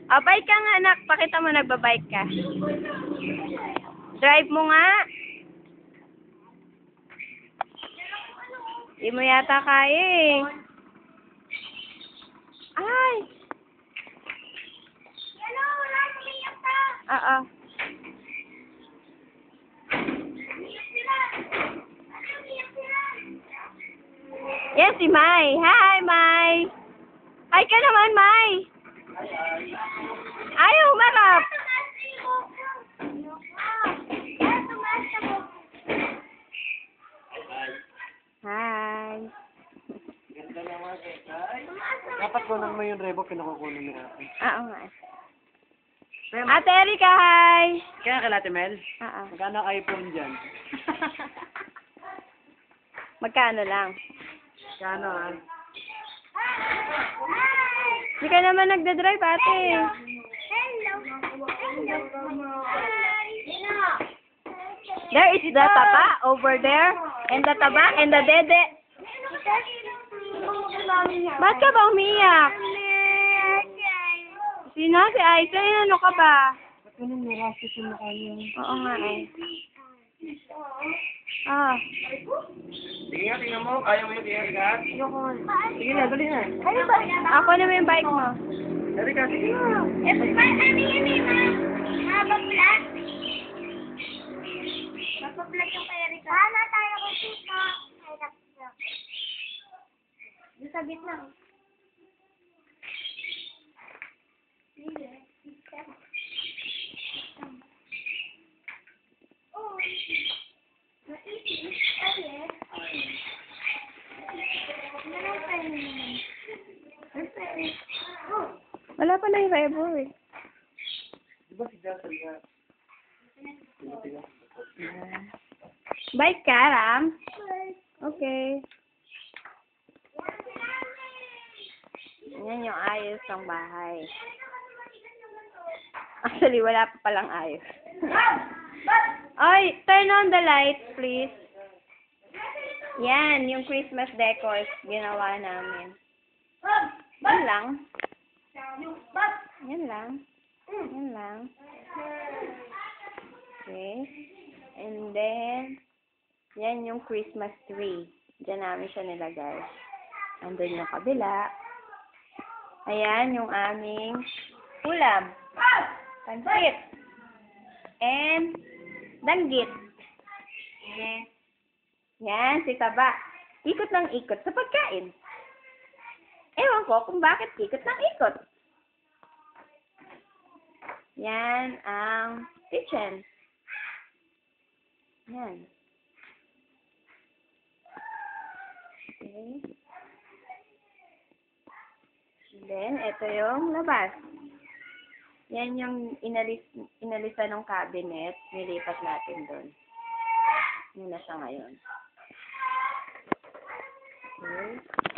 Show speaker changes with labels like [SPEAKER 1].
[SPEAKER 1] Ah, bike ka nga, anak. Pakita mo nagbabike ka. Drive mo nga. Di mo yata kaya eh. Ay! Oo. Yes, si Mai. Hi, Mai. Hi ka naman, Mai. Ayaw, marap. Hi.
[SPEAKER 2] Ganda naman eh. Dapat kunan mo yung rebo, kinukukunan ni ate.
[SPEAKER 1] Oo nga. Ate Erika, hi.
[SPEAKER 2] Kaya kay Ate Mel,
[SPEAKER 1] Oo.
[SPEAKER 2] magkano ang iPhone dyan?
[SPEAKER 1] Magkano lang?
[SPEAKER 2] Kano ah?
[SPEAKER 1] Hindi ka naman nagdadrive, ate. There is the taba over there. And the taba and the dede. Ba't ka ba umiyak? Sino? Si Aisa? Ano ka ba?
[SPEAKER 2] Ba't ganun narasis yung mukha niya?
[SPEAKER 1] Oo nga eh. Ah.
[SPEAKER 2] Sige nga, tingnan mo. Kaya mo yung Erika? Sige na, dali na.
[SPEAKER 1] Ako naman yung bike mo.
[SPEAKER 2] Erika, sige na.
[SPEAKER 3] Mapaplag yung kay Erika. Hala tayo ko dito. Doon sa gitna.
[SPEAKER 1] Wala pala yung rebo eh.
[SPEAKER 2] Di ba si Jasa nga?
[SPEAKER 1] Bike ka, Ram? Okay. Yan yung ayos ng bahay. Actually, wala pa palang ayos. Oy, turn on the light, please. Yan, yung Christmas decors ginawa namin. Yan lang. Yan lang. Yan lang. Okay. And then, yan yung Christmas tree. Diyan namin siya nilagay. Andun yung kabila. Ayan yung aming ulam. Pansit. And danggit. Yan, si Taba. Ikot ng ikot sa pagkain. Ewan ko kung bakit ikot ng ikot. Yan ang kitchen. Yan. Okay. Then, ito yung labas. Yan yung inalisan ng cabinet. Nilipat natin doon. Yun na siya ngayon. Okay.